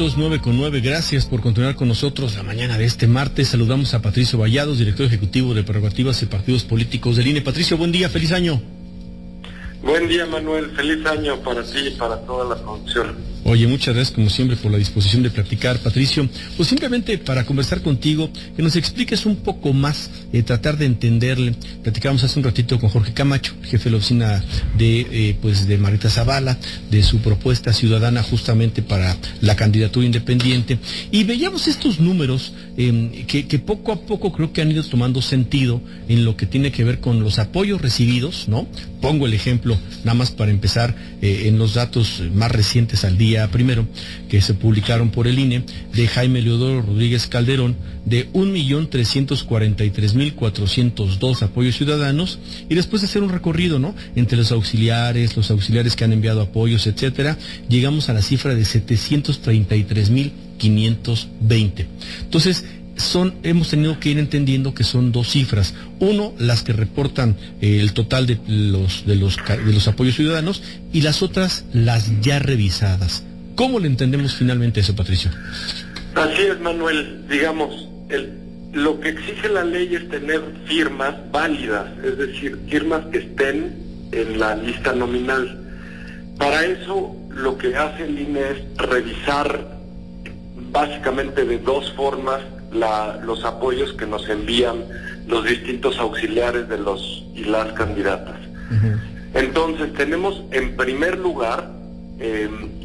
minutos, 9:09. Gracias por continuar con nosotros la mañana de este martes. Saludamos a Patricio Vallados, director ejecutivo de Prerrogativas y Partidos Políticos del INE. Patricio, buen día, feliz año. Buen día, Manuel, feliz año para ti y para toda la producción. Oye, muchas gracias como siempre por la disposición de platicar, Patricio. Pues simplemente para conversar contigo, que nos expliques un poco más, tratar de entenderle. Platicábamos hace un ratito con Jorge Camacho, jefe de la oficina de Margarita Zavala, de su propuesta ciudadana justamente para la candidatura independiente, y veíamos estos números que poco a poco creo que han ido tomando sentido en lo que tiene que ver con los apoyos recibidos, ¿no? Pongo el ejemplo, nada más para empezar, en los datos más recientes al día primero, que se publicaron por el INE, de Jaime Leodoro Rodríguez Calderón, de 1,343,402 apoyos ciudadanos, y después de hacer un recorrido, ¿no?, entre los auxiliares que han enviado apoyos, etcétera, llegamos a la cifra de 733,520. Entonces, hemos tenido que ir entendiendo que son dos cifras. Uno, las que reportan el total de los apoyos ciudadanos, y las otras, las ya revisadas. ¿Cómo le entendemos finalmente eso, Patricio? Así es, Manuel. Digamos, lo que exige la ley es tener firmas válidas, es decir, firmas que estén en la lista nominal. Para eso, lo que hace el INE es revisar básicamente de dos formas los apoyos que nos envían los distintos auxiliares de los y las candidatas. Uh-huh. Entonces tenemos en primer lugar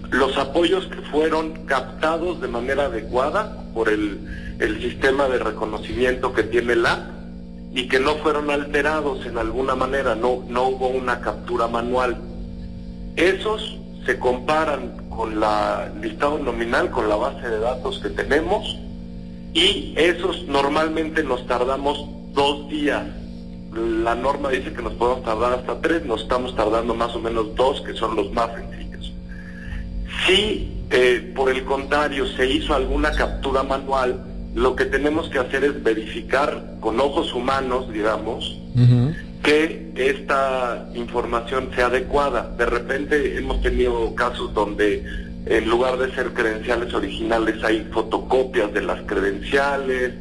los apoyos que fueron captados de manera adecuada por el sistema de reconocimiento que tiene la app y que no fueron alterados en alguna manera, no hubo una captura manual. Esos se comparan con la listado nominal, con la base de datos que tenemos, y esos normalmente nos tardamos 2 días. La norma dice que nos podemos tardar hasta 3, nos estamos tardando más o menos 2, que son los más sencillos. Si por el contrario se hizo alguna captura manual, lo que tenemos que hacer es verificar con ojos humanos, digamos, uh-huh, que esta información sea adecuada. De repente hemos tenido casos donde en lugar de ser credenciales originales hay fotocopias de las credenciales,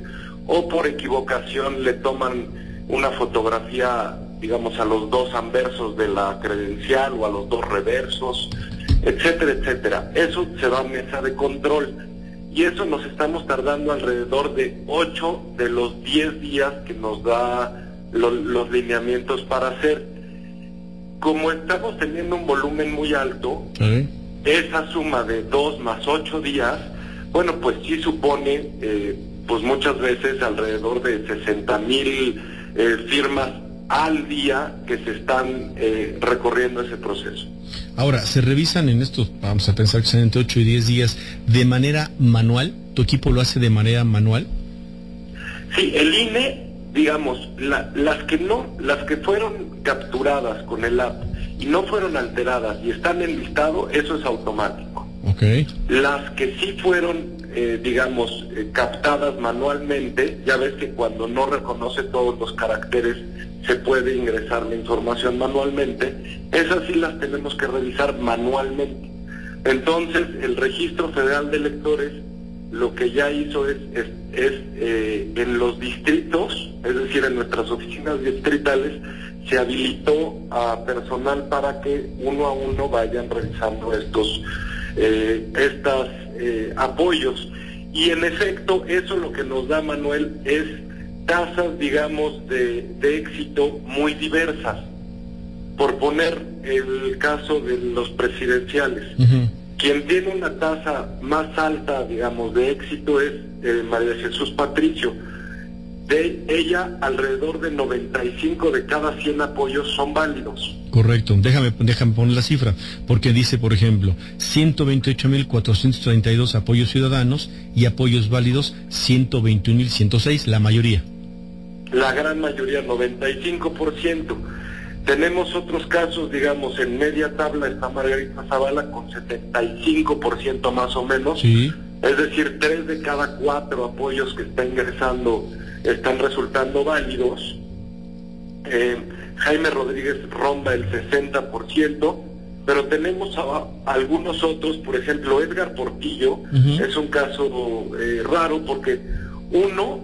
o por equivocación le toman una fotografía, digamos, a los 2 anversos de la credencial o a los 2 reversos, etcétera, etcétera. Eso se va a mesa de control, y eso nos estamos tardando alrededor de 8 de los 10 días que nos da los lineamientos para hacer. Como estamos teniendo un volumen muy alto, ¿sí?, esa suma de 2 más 8 días, bueno, pues sí supone, pues muchas veces alrededor de 60,000 firmas al día que se están recorriendo ese proceso. Ahora, ¿se revisan en estos, vamos a pensar que son entre 8 y 10 días, de manera manual? ¿Tu equipo lo hace de manera manual? Sí, el INE, digamos, las que fueron capturadas con el app y no fueron alteradas y están en listado, eso es automático. Okay. Las que sí fueron, captadas manualmente, ya ves que cuando no reconoce todos los caracteres se puede ingresar la información manualmente, esas sí las tenemos que revisar manualmente. Entonces, el Registro Federal de Electores lo que ya hizo es en los distritos, es decir, en nuestras oficinas distritales, se habilitó a personal para que uno a uno vayan revisando estos apoyos. Y en efecto, eso lo que nos da, Manuel, es tasas, digamos, de éxito muy diversas. Por poner el caso de los presidenciales, uh-huh, quien tiene una tasa más alta, digamos, de éxito es María Jesús Patricio. De ella, alrededor de 95 de cada 100 apoyos son válidos. Correcto. Déjame poner la cifra, porque dice, por ejemplo, 128,432 apoyos ciudadanos y apoyos válidos 121,106, la mayoría. La gran mayoría, 95%. Tenemos otros casos, digamos, en media tabla está Margarita Zavala con 75% más o menos. Sí. Es decir, 3 de cada 4 apoyos que está ingresando están resultando válidos. Jaime Rodríguez ronda el 60%, pero tenemos a algunos otros, por ejemplo, Edgar Portillo, es un caso raro porque uno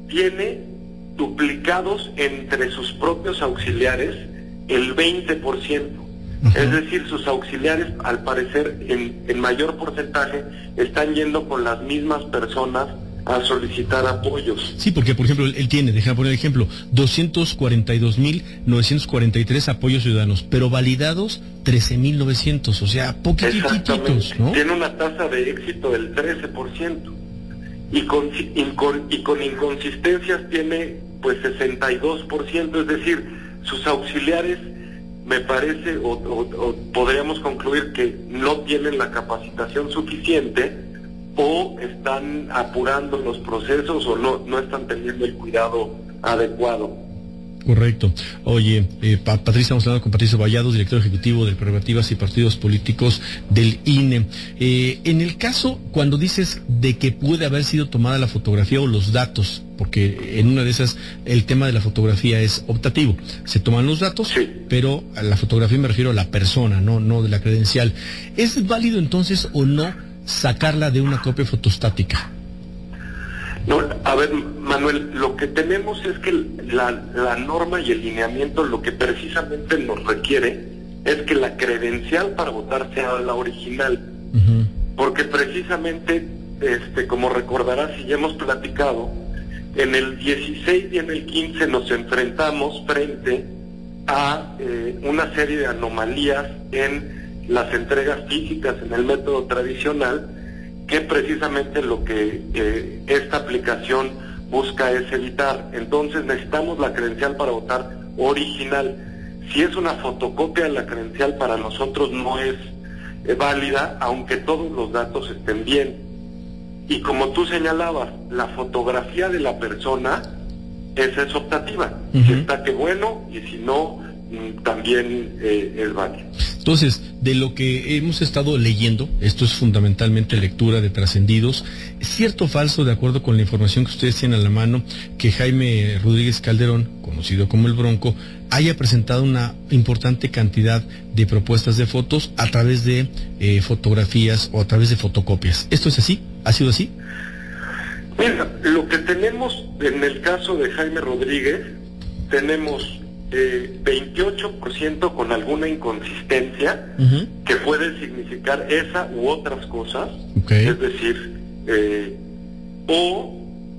tiene duplicados entre sus propios auxiliares el 20%. Es decir, sus auxiliares, al parecer, en mayor porcentaje, están yendo con las mismas personas a solicitar apoyos. Sí, porque, por ejemplo, él tiene, déjame poner el ejemplo, 242.943 apoyos ciudadanos, pero validados 13.900, o sea, poquititos, ¿no? Tiene una tasa de éxito del 13%. Y con inconsistencias tiene, pues, 62%, es decir, sus auxiliares, me parece, o podríamos concluir que no tienen la capacitación suficiente, o están apurando los procesos, o no están teniendo el cuidado adecuado. Correcto. Oye, Patricia, estamos hablando con Patricio Vallados, director ejecutivo de Prerrogativas y Partidos Políticos del INE. En el caso, cuando dices de que puede haber sido tomada la fotografía o los datos, porque en una de esas el tema de la fotografía es optativo, se toman los datos, sí, pero a la fotografía me refiero a la persona, no de la credencial. ¿Es válido entonces o no sacarla de una copia fotostática? No, a ver, Manuel, lo que tenemos es que la norma y el lineamiento lo que precisamente nos requiere es que la credencial para votar sea la original. Porque precisamente, como recordarás y ya hemos platicado, en el 16 y en el 15 nos enfrentamos frente a una serie de anomalías en las entregas físicas en el método tradicional, que precisamente lo que esta aplicación busca es evitar. Entonces necesitamos la credencial para votar original. Si es una fotocopia, la credencial para nosotros no es válida, aunque todos los datos estén bien. Y como tú señalabas, la fotografía de la persona es optativa. Si está, qué bueno, y si no, también es válido. Entonces, de lo que hemos estado leyendo, esto es fundamentalmente lectura de trascendidos, ¿cierto o falso, de acuerdo con la información que ustedes tienen a la mano, que Jaime Rodríguez Calderón, conocido como el Bronco, haya presentado una importante cantidad de propuestas de fotos a través de fotografías o a través de fotocopias? ¿Esto es así? ¿Ha sido así? Mira, lo que tenemos en el caso de Jaime Rodríguez, tenemos 28% con alguna inconsistencia, que puede significar esa u otras cosas, es decir,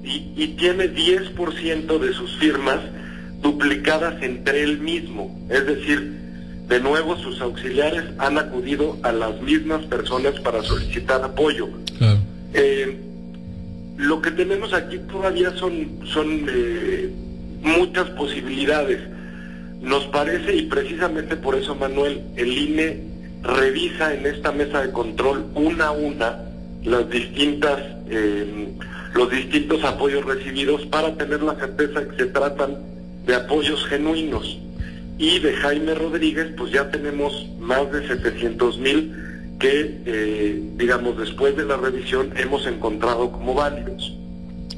y tiene 10% de sus firmas duplicadas entre él mismo, es decir, de nuevo sus auxiliares han acudido a las mismas personas para solicitar apoyo. Claro. Lo que tenemos aquí todavía son muchas posibilidades. Nos parece, y precisamente por eso, Manuel, el INE revisa en esta mesa de control una a una las distintas los distintos apoyos recibidos para tener la certeza que se tratan de apoyos genuinos. Y de Jaime Rodríguez, pues ya tenemos más de 700,000 que, digamos, después de la revisión hemos encontrado como válidos.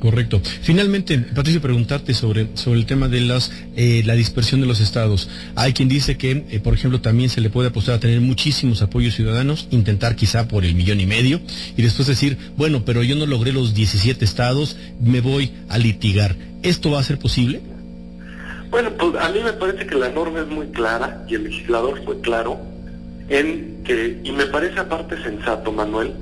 Correcto. Finalmente, Patricio, preguntarte sobre el tema de la dispersión de los estados. Hay quien dice que, por ejemplo, también se le puede apostar a tener muchísimos apoyos ciudadanos, intentar quizá por 1,5 millones, y después decir, bueno, pero yo no logré los 17 estados, me voy a litigar. ¿Esto va a ser posible? Bueno, pues a mí me parece que la norma es muy clara, y el legislador fue claro, en que, y me parece aparte sensato, Manuel,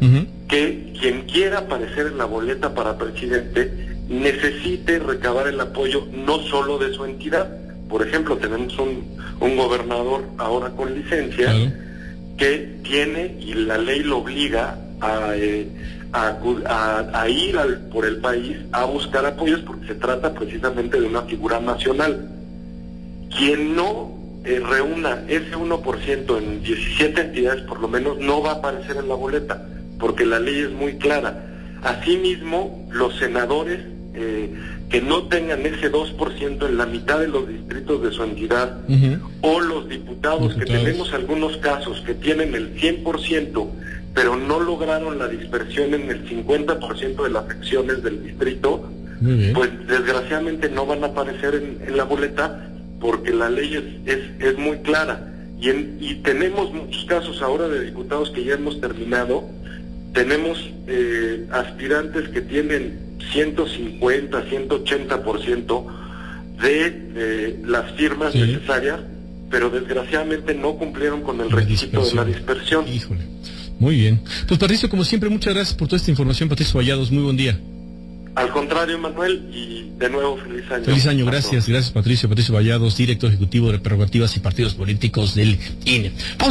que quien quiera aparecer en la boleta para presidente necesite recabar el apoyo no solo de su entidad. Por ejemplo, tenemos un gobernador ahora con licencia, claro, que tiene, y la ley lo obliga a ir por el país a buscar apoyos, porque se trata precisamente de una figura nacional. Quien no reúna ese 1% en 17 entidades por lo menos no va a aparecer en la boleta, porque la ley es muy clara. Asimismo, los senadores que no tengan ese 2% en la mitad de los distritos de su entidad, o los diputados, que tenemos algunos casos que tienen el 100%, pero no lograron la dispersión en el 50% de las secciones del distrito, pues desgraciadamente no van a aparecer en la boleta, porque la ley es muy clara. Y tenemos muchos casos ahora de diputados que ya hemos terminado. Tenemos aspirantes que tienen 150, 180% de las firmas necesarias, pero desgraciadamente no cumplieron con el requisito de la dispersión. Híjole. Muy bien. Pues Patricio, como siempre, muchas gracias por toda esta información. Patricio Vallados, muy buen día. Al contrario, Manuel, y de nuevo feliz año. Feliz año, gracias Patricio. Patricio Vallados, director ejecutivo de Prerrogativas y Partidos Políticos del INE. Vamos